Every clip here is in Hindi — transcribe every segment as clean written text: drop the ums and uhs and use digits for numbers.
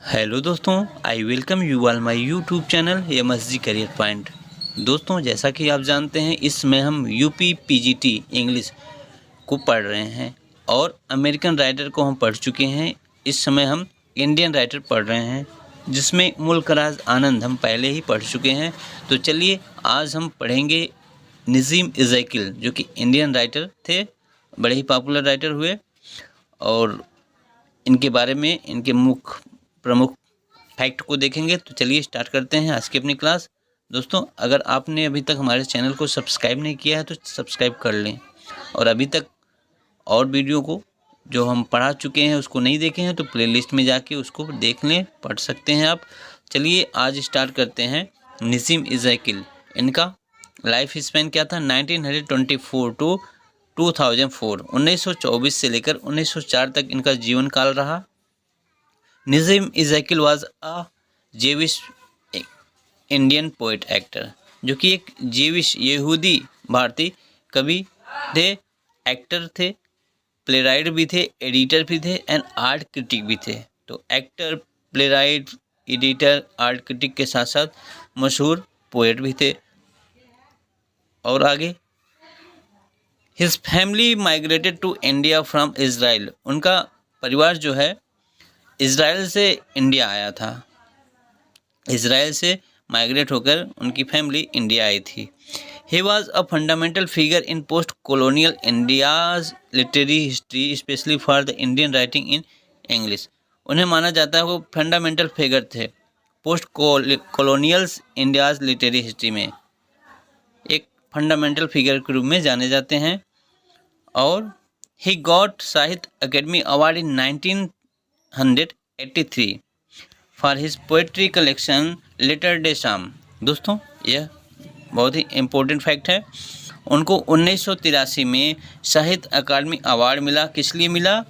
हेलो दोस्तों, I welcome you all my YouTube channel MSG career point. दोस्तों, जैसा कि आप जानते हैं, इसमें हम यूपी पीजीटी इंग्लिश को पढ़ रहे हैं और अमेरिकन राइटर को हम पढ़ चुके हैं। इस समय हम इंडियन राइटर पढ़ रहे हैं, जिसमें मुल्कराज आनंद हम पहले ही पढ़ चुके हैं। तो चलिए आज हम पढ़ेंगे नज़ीम इज़ैकिल, जो कि इंडियन राइटर थे, बड़े ही पॉपुलर राइटर हुए, और इनके बारे में इनके प्रमुख फैक्ट को देखेंगे। तो चलिए स्टार्ट करते हैं आज की अपनी क्लास। दोस्तों, अगर आपने अभी तक हमारे चैनल को सब्सक्राइब नहीं किया है तो सब्सक्राइब कर लें, और अभी तक और वीडियो को जो हम पढ़ा चुके हैं उसको नहीं देखे हैं तो प्लेलिस्ट में जाके उसको देख लें, पढ़ सकते हैं आप। चलिए आज स्टार्ट करते हैं। नज़ीम इज़ैकिल, इनका लाइफ स्पैन क्या था? 1924 टू 2004, 1924 से लेकर 1904 तक इनका जीवन काल रहा। Nissim Ezekiel was a Jewish Indian poet actor, जो कि एक जेविश यहूदी भारतीय कवि थे, एक्टर थे, प्लेराइट भी थे, एडिटर भी थे एंड आर्ट क्रिटिक भी थे। तो actor, playwright, editor, art critic के साथ साथ मशहूर पोएट भी थे। और आगे, his family migrated to India from Israel, उनका परिवार जो है इज़राइल से इंडिया आया था। इज़राइल से माइग्रेट होकर उनकी फैमिली इंडिया आई थी। He was a fundamental figure in post colonial India's literary history, specially for the Indian writing in English. उन्हें माना जाता है वो फंडामेंटल फिगर थे पोस्ट कॉलोनियल्स इंडियाज लिटरेरी हिस्ट्री में, एक फंडामेंटल फिगर के रूप में जाने जाते हैं। और he got Sahitya Akademi award in 1983 for his poetry collection Latter day Psalms. दोस्तों, यह बहुत ही इम्पोर्टेंट फैक्ट है। उनको 1983 में साहित्य अकादमी अवार्ड मिला। किस लिए मिला?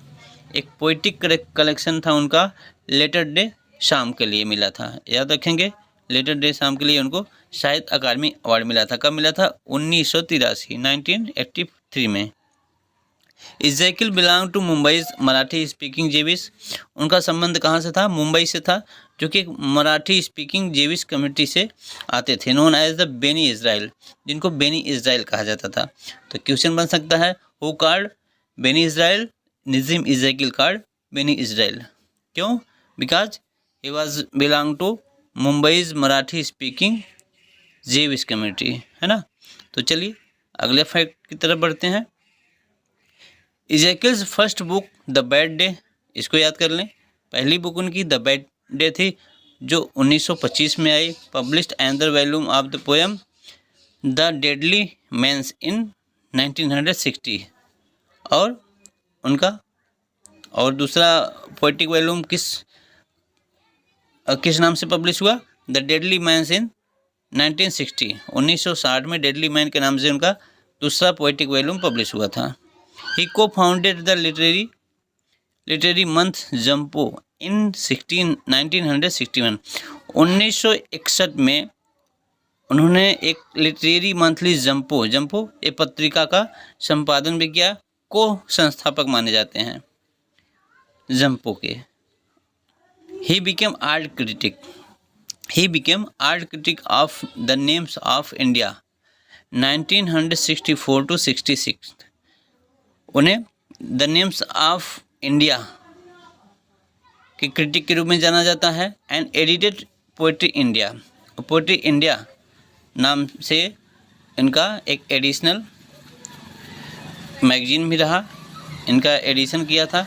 एक पोइटिक कलेक्शन था उनका, लेटर डे शाम के लिए मिला था। याद रखेंगे, लेटर डे शाम के लिए उनको साहित्य अकादमी अवार्ड मिला था। कब मिला था? 1983 में। Ezekiel belong to Mumbai Marathi speaking Jewish, उनका संबंध कहाँ से था? मुंबई से था, जो कि एक मराठी स्पीकिंग जेविश कम्युनिटी से आते थे, known as the Bene Israel, जिनको बेनी इज़राइल कहा जाता था। तो क्वेश्चन बन सकता है, who called Bene Israel? Nissim Ezekiel called Bene Israel. क्यों? Because he was belong to Mumbai's Marathi speaking Jewish community, है ना। तो चलिए अगले फैक्ट की तरफ बढ़ते हैं। Ezekiel's first book the bad day, इसको याद कर लें। पहली बुक उनकी द बैड डे थी, जो 1925 में आई। Published another volume of the poem the deadly man's in 1960। और उनका और दूसरा पोएटिक वॉल्यूम किस नाम से पब्लिश हुआ? द डेडली मैंस इन 1960, 1960 में डेडली मैन के नाम से उनका दूसरा पोएटिक वॉल्यूम पब्लिश हुआ था। He co-founded the literary month जम्पो in 1961। 1961 में उन्होंने एक लिटरेरी मंथली जम्पो ये पत्रिका का संपादन भी किया। को संस्थापक माने जाते हैं जम्पो के। He became art critic of the Names of India 1964 to 66। उन्हें द नेम्स ऑफ इंडिया के क्रिटिक के रूप में जाना जाता है। एंड एडिटेड पोएट्री इंडिया नाम से इनका एक एडिशनल मैगजीन भी रहा, इनका एडिशन किया था,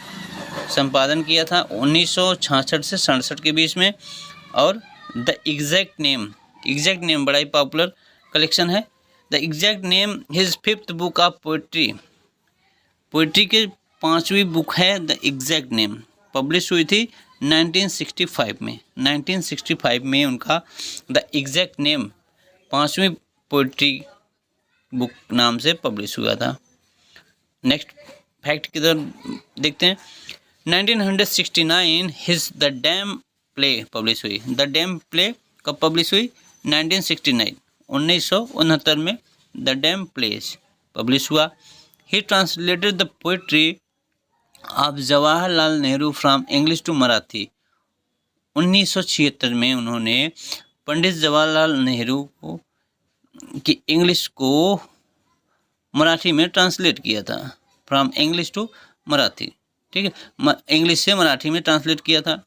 संपादन किया था 1966 से 67 के बीच में। और द एग्जैक्ट नेम बड़ा ही पॉपुलर कलेक्शन है। The exact name his fifth book of poetry के 5वीं बुक है द एग्जैक्ट नेम, पब्लिश हुई थी 1965 में। 1965 में उनका द एग्जैक्ट नेम 5वीं पोइट्री बुक नाम से पब्लिश हुआ था। नेक्स्ट फैक्ट की तरफ देखते हैं। 1969 his the dam play publish हुई। द डैम प्ले कब पब्लिश हुई? 1969, 1969 में द डैम प्लेस पब्लिश हुआ। He translated the poetry of Jawaharlal Nehru from English to Marathi 1976 में उन्होंने पंडित जवाहरलाल नेहरू को की इंग्लिश को मराठी में ट्रांसलेट किया था, फ्रॉम इंग्लिश टू मराठी। ठीक है, इंग्लिश से मराठी में ट्रांसलेट किया था।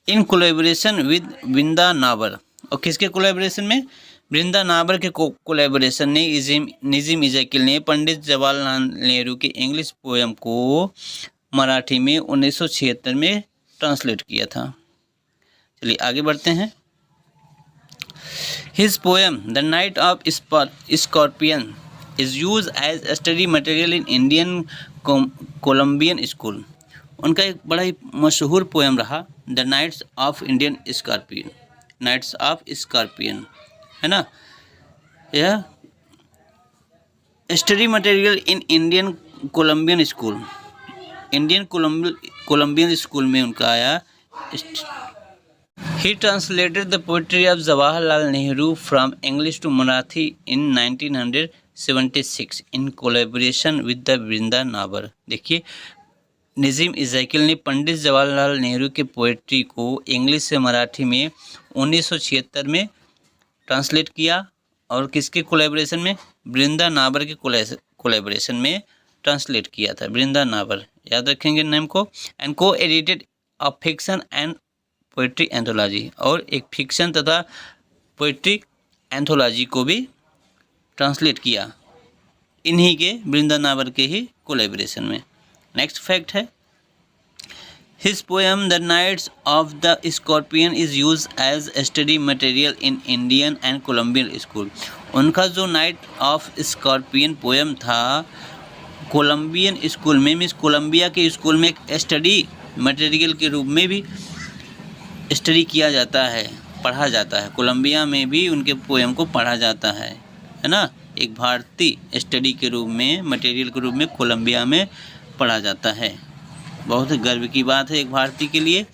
इन कोलैबोरेशन विद वृंदा नाबर, और किसके कोलैबोरेशन में? वृंदा नाबर के कोलैबोरेशन ने नजीम इज़ाकिल ने पंडित जवाहरलाल नेहरू के इंग्लिश पोएम को मराठी में 1976 में ट्रांसलेट किया था। चलिए आगे बढ़ते हैं। His poem The Night of Scorpion is used as a study material in Indian Columbian School। उनका एक बड़ा ही मशहूर पोएम रहा the nights of Indian scorpion, nights of scorpion, है ना। यह study material in Indian Colombian school, Indian Colombian school में उनका आया। He translated the poetry of Jawaharlal Nehru from English to Marathi in 1976 in collaboration with the Vrinda Nabar। देखिए, नजीम इज़ाकिल ने पंडित जवाहरलाल नेहरू के पोएट्री को इंग्लिश से मराठी में 1976 में ट्रांसलेट किया, और किसके कोलैबोरेशन में? वृंदा नाबर के कोलैबोरेशन में ट्रांसलेट किया था, वृंदा नाबर, याद रखेंगे नेम को। एंड को edited a fiction and poetry anthology, और एक फिक्शन तथा पोइट्री एंथोलॉजी को भी ट्रांसलेट किया, इन्हीं के वृंदा नाबर के ही कोलैबोरेशन में। नेक्स्ट फैक्ट है, his poem the nights of the scorpion is use as study material in Indian and Colombian school. उनका जो नाइट ऑफ स्कॉर्पियन पोएम था, कोलंबियन स्कूल में, मीन्स कोलंबिया के स्कूल में एक स्टडी मटेरियल के रूप में भी स्टडी किया जाता है, पढ़ा जाता है। कोलंबिया में भी उनके पोएम को पढ़ा जाता है ना। एक भारतीय स्टडी के रूप में, मटेरियल के रूप में कोलंबिया में पढ़ा जाता है। बहुत गर्व की बात है एक भारतीय के लिए।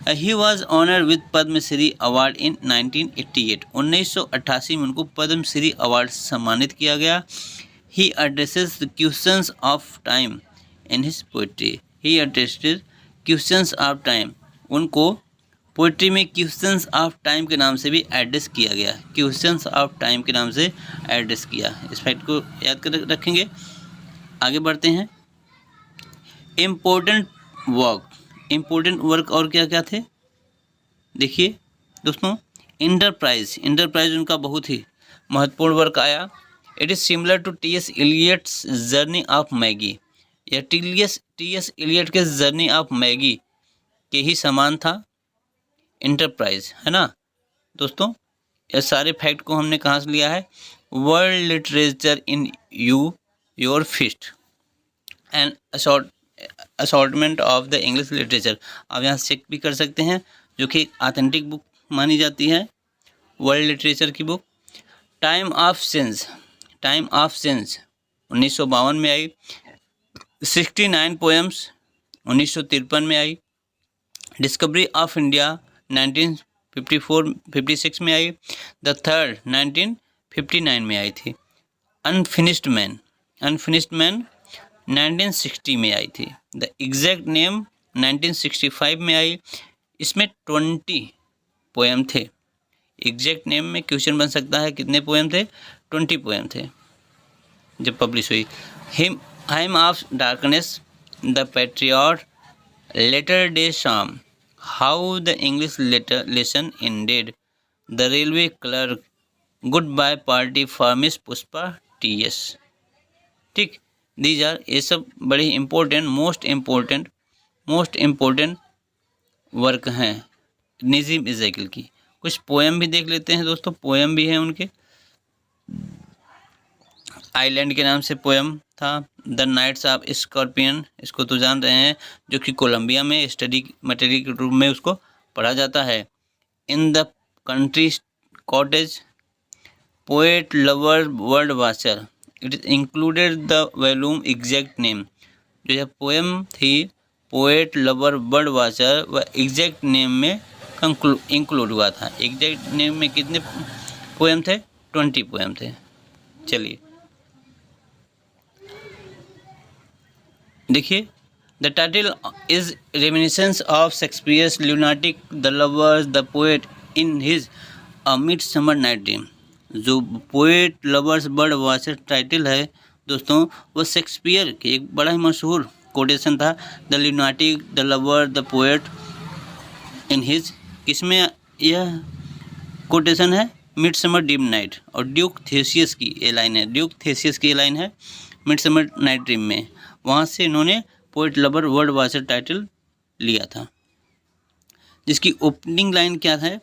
He was honoured with Padmashri award in 1988। 1988 में उनको पद्मश्री अवार्ड सम्मानित किया गया। He addresses the questions of time in his poetry. He addresses questions of time, उनको पोइट्री में क्वेश्चंस ऑफ टाइम के नाम से भी एड्रेस किया गया, क्वेश्चंस ऑफ टाइम के नाम से एड्रेस किया। इस फैक्ट को याद कर रखेंगे। आगे बढ़ते हैं। इम्पोर्टेंट वर्क और क्या क्या थे, देखिए दोस्तों। इंटरप्राइज उनका बहुत ही महत्वपूर्ण वर्क आया। It is similar to T S. Eliot's Journey of Magi. यह टी.एस. इलियट के जर्नी ऑफ मैगी के ही समान था इंटरप्राइज, है ना दोस्तों। ये सारे फैक्ट को हमने कहाँ से लिया है? World literature in your fist and assortment of the English literature. आप यहाँ चेक भी कर सकते हैं, जो कि ऑथेंटिक बुक मानी जाती है, वर्ल्ड लिटरेचर की बुक। टाइम ऑफ सेंस 1952 में आई। 69 पोएम्स 1953 में आई। डिस्कवरी ऑफ इंडिया 1956 में आई। द थर्ड 1959 में आई थी। अनफिनिश्ड मैन 1960 में आई थी। द एग्जैक्ट नेम 1965 में आई। इसमें 20 पोएम थे। एग्जैक्ट नेम में क्वेश्चन बन सकता है, कितने पोएम थे? 20 पोएम थे जब पब्लिश हुई। Hymn of darkness, the patriot, latter day psalms, how the English lesson ended, the railway clerk, good bye party for miss Pushpa TS. ठीक, दीज आर, ये सब बड़े इम्पोर्टेंट, मोस्ट इम्पोर्टेंट वर्क हैं नजीम इज़ाकिल की। कुछ पोएम भी देख लेते हैं दोस्तों। पोएम भी हैं उनके। आइलैंड के नाम से पोएम था। द नाइट्स ऑफ स्कॉर्पियन, इसको तो जान रहे हैं, जो कि कोलंबिया में स्टडी मटेरियल के रूप में उसको पढ़ा जाता है। In the country cottage, poet lover word watcher, it is included the volume exact name. जो यह पोएम थी पोएट लवर बर्ड वाचर, वह एग्जैक्ट नेम में इंक्लूड हुआ था। एग्जैक्ट नेम में कितने पोएम थे? 20 पोएम थे। चलिए देखिए, The title is reminiscence of Shakespeare's lunatic The Lovers, the poet in his A Midsummer Night Dream। जो poet lovers bird watcher title है दोस्तों, वो शेक्सपियर के एक बड़ा ही मशहूर कोटेशन था। The lunatic the lover the poet in his, किसमें यह कोटेशन है? Midsummer dream night. और ड्यूक थेसियस की ये लाइन है, ड्यूक थेसियस की ये लाइन है मिडसमर नाइट ड्रीम में। वहाँ से इन्होंने poet lover bird watcher title लिया था, जिसकी ओपनिंग लाइन क्या है?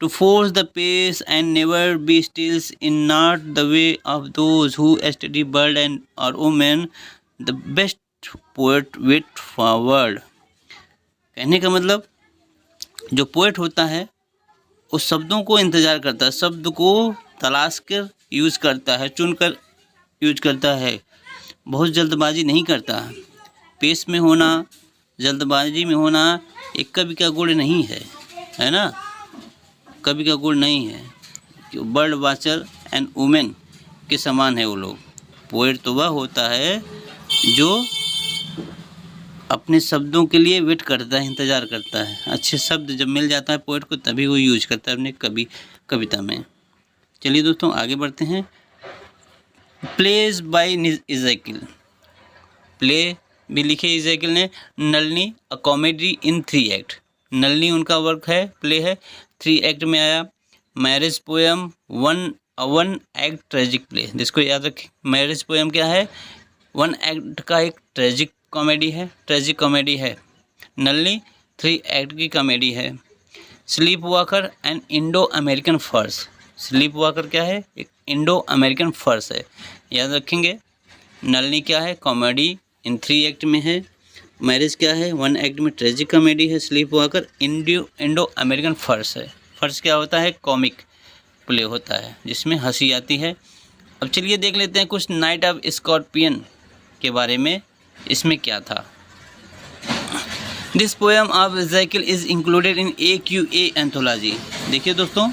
To force the pace and never be stills in not the way of those who study bird and और women the best poet wait forward. कहने का मतलब, जो पोएट होता है उस शब्दों को इंतज़ार करता है, शब्द को तलाश कर यूज़ करता है, चुनकर यूज करता है, बहुत जल्दबाजी नहीं करता। पेस में होना, जल्दबाजी में होना एक कवि का गुण नहीं है ना, कवि का गुण नहीं है। बर्ड वाचर एंड वुमेन के समान है वो लोग। पोएट तो वह होता है जो अपने शब्दों के लिए वेट करता है, इंतज़ार करता है। अच्छे शब्द जब मिल जाता है पोएट को, तभी वो यूज करता है अपने कविता में। चलिए दोस्तों आगे बढ़ते हैं। प्लेज बाय इज़ेकिल, प्ले भी लिखे इज़ेकिल ने। Nalini a comedy in 3 act, Nalini उनका वर्क है, प्ले है, 3 एक्ट में आया। Marriage poem 1 act tragic play, जिसको याद रखें। मैरिज पोएम क्या है? 1 एक्ट का एक ट्रेजिक कॉमेडी है। नलनी 3 एक्ट की कॉमेडी है। Sleep walker and Indo American फर्स, स्लीप वॉकर क्या है? एक इंडो अमेरिकन फर्स है, याद रखेंगे। नलनी क्या है? कॉमेडी इन 3 एक्ट में है। मैरिज क्या है? 1 एक्ट में ट्रेजिक कॉमेडी है। स्लीप वॉकर इंडो अमेरिकन फर्स है। फर्स क्या होता है? कॉमिक प्ले होता है जिसमें हंसी आती है। अब चलिए देख लेते हैं कुछ नाइट ऑफ स्कॉर्पियन के बारे में, इसमें क्या था। This poem of Ezekiel is included in AQA anthology. देखिए दोस्तों,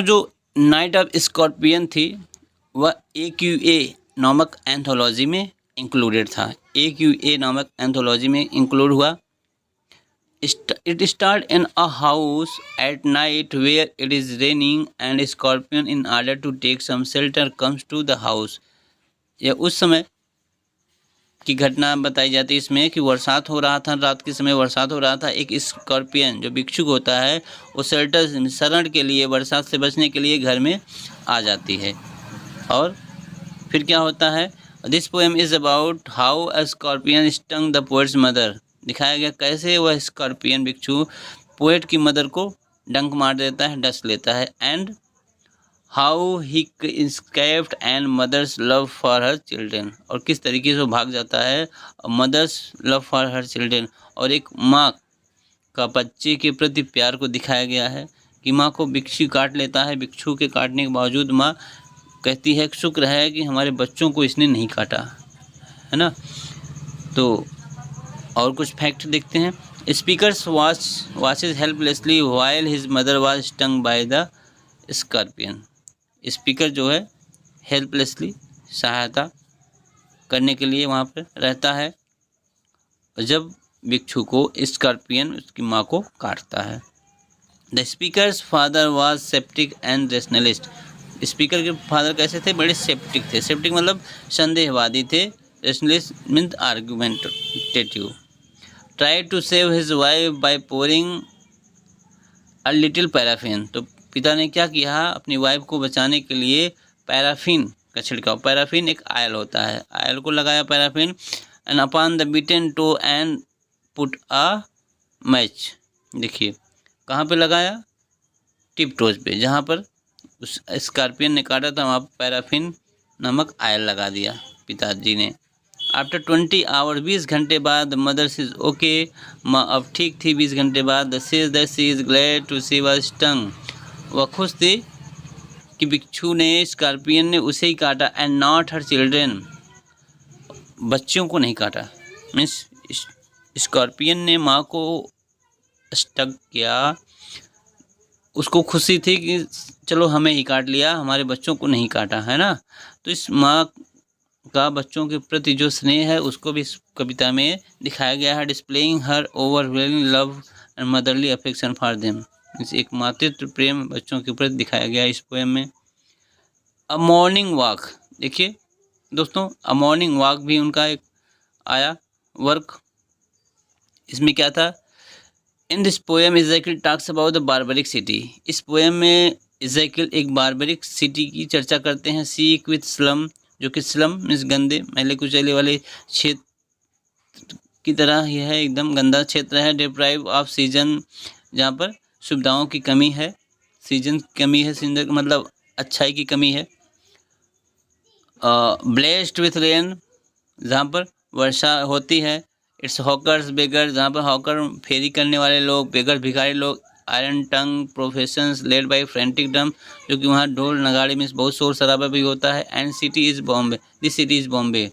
जो नाइट ऑफ स्कॉर्पियन थी वह AQA नामक एंथोलॉजी में इंक्लूडेड था। AQA नामक एंथोलॉजी में इंक्लूड हुआ। It start in a house at night where it is raining and scorpion in order to take some shelter comes to the house. यह उस समय की घटना बताई जाती है इसमें कि बरसात हो रहा था, रात के समय बरसात हो रहा था। एक स्कॉर्पियन जो भिक्षुक होता है वो शेल्टर शरण के लिए, बरसात से बचने के लिए घर में आ जाती है। और फिर क्या होता है? This poem is about how a scorpion stung the poets mother. दिखाया गया कैसे वह स्कॉर्पियन भिक्षु पोएट की मदर को डंक मार देता है, डस लेता है। And how he escaped and mother's love for her children, और किस तरीके से वो भाग जाता है। Mother's love for her children, और एक माँ का बच्चे के प्रति प्यार को दिखाया गया है कि माँ को भिक्षु काट लेता है। भिक्षु के काटने के बावजूद माँ कहती है शुक्र है कि हमारे बच्चों को इसने नहीं काटा, है ना। तो और कुछ फैक्ट देखते हैं। Speakers watches helplessly while his mother was stung by the scorpion. Speaker जो है हेल्पलेसली सहायता करने के लिए वहाँ पर रहता है जब भिक्षु को स्कॉर्पियन उसकी माँ को काटता है। The speaker's father was septic and rationalist. Speaker के फादर कैसे थे? बड़े सेप्टिक थे। सेप्टिक मतलब संदेहवादी थे। Rationalist means argumentative. Try to save his wife by pouring a little paraffin. तो पिता ने क्या किया? अपनी वाइफ को बचाने के लिए पैराफिन का छिड़काव। पैराफिन एक आयल होता है, आयल को लगाया paraffin. And upon the bitten toe and put a match. देखिए कहाँ पे लगाया? टिप टोज पे, जहाँ पर उस स्कॉर्पियन ने काटा था वहाँ पर पैराफिन नामक आयल लगा दिया पिताजी ने। आफ्टर 20 आवर, 20 घंटे बाद, मदर सीज ओके, माँ अब ठीक थी 20 घंटे बाद। The says that she is glad to see was stung, वह खुश थी कि भिक्षु ने, स्कॉर्पियन ने उसे ही काटा। एंड नॉट हर चिल्ड्रेन, बच्चों को नहीं काटा। मीन्स स्कॉर्पियन ने माँ को स्टक किया, उसको खुशी थी कि चलो हमें ही काट लिया, हमारे बच्चों को नहीं काटा, है ना। तो इस माँ का बच्चों के प्रति जो स्नेह है उसको भी इस कविता में दिखाया गया है। Displaying her overwhelming love and motherly affection for them, एक मातृत्व प्रेम बच्चों के प्रति दिखाया गया है इस पोएम में। अ मॉर्निंग वॉक, देखिए दोस्तों, अ मॉर्निंग वॉक भी उनका एक आया वर्क। इसमें क्या था, in this poem Ezekiel talks about the barbaric city. इस पोएम में इज़ेकिएल एक बारबरिक सिटी की चर्चा करते हैं। सीक विथ स्लम, जो कि स्लम मीन्स गंदे मैले कुचैले वाले क्षेत्र की तरह यह है, एकदम गंदा क्षेत्र है। डिप्राइव ऑफ सीजन, जहाँ पर सुविधाओं की कमी है, सीजन की कमी है, सीजन का मतलब अच्छाई की कमी है। ब्लेस्ड विथ रेन, जहाँ पर वर्षा होती है। इट्स हॉकर्स बेगर, जहाँ पर हॉकर फेरी करने वाले लोग, बेगर भिखारी लोग। Iron tongue professions led by frantic drum, जो कि वहाँ ढोल नगाड़े में बहुत शोर शराबा भी होता है। And city is Bombay, this city is Bombay,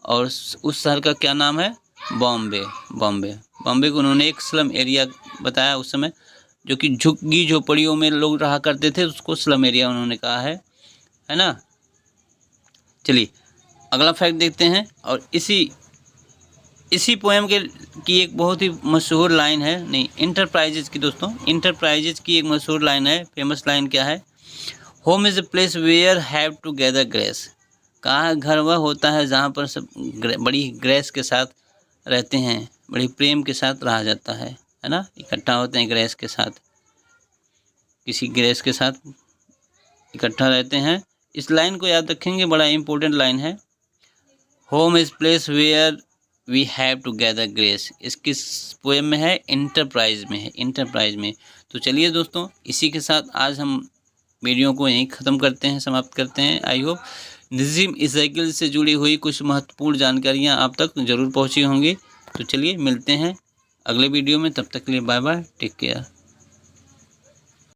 और उस शहर का क्या नाम है, बॉम्बे। बॉम्बे को उन्होंने एक स्लम एरिया बताया उस समय, जो कि झुग्गी झोपड़ियों में लोग रहा करते थे, उसको स्लम एरिया उन्होंने कहा है ना। चलिए अगला फैक्ट देखते हैं। और इसी पोएम की एक बहुत ही मशहूर लाइन है, नहीं इंटरप्राइजेज की दोस्तों, इंटरप्राइजेज की एक मशहूर लाइन है, फेमस लाइन क्या है, home is a place where have to gather grace. कहा घर वह होता है जहाँ पर सब बड़ी ग्रेस के साथ रहते हैं, बड़ी प्रेम के साथ रहा जाता है ना, इकट्ठा होते हैं ग्रेस के साथ, किसी ग्रेस के साथ इकट्ठा रहते हैं। इस लाइन को याद रखेंगे, बड़ा इंपॉर्टेंट लाइन है। Home is place where we have to gather grace, इसकी पोएम में है, इंटरप्राइज में है, इंटरप्राइज में। तो चलिए दोस्तों, इसी के साथ आज हम वीडियो को यहीं ख़त्म करते हैं, समाप्त करते हैं। आई होप नज़ीम इज़ेकिएल से जुड़ी हुई कुछ महत्वपूर्ण जानकारियाँ आप तक ज़रूर पहुँची होंगी। तो चलिए मिलते हैं अगले वीडियो में, तब तक के लिए बाय बाय, टेक केयर।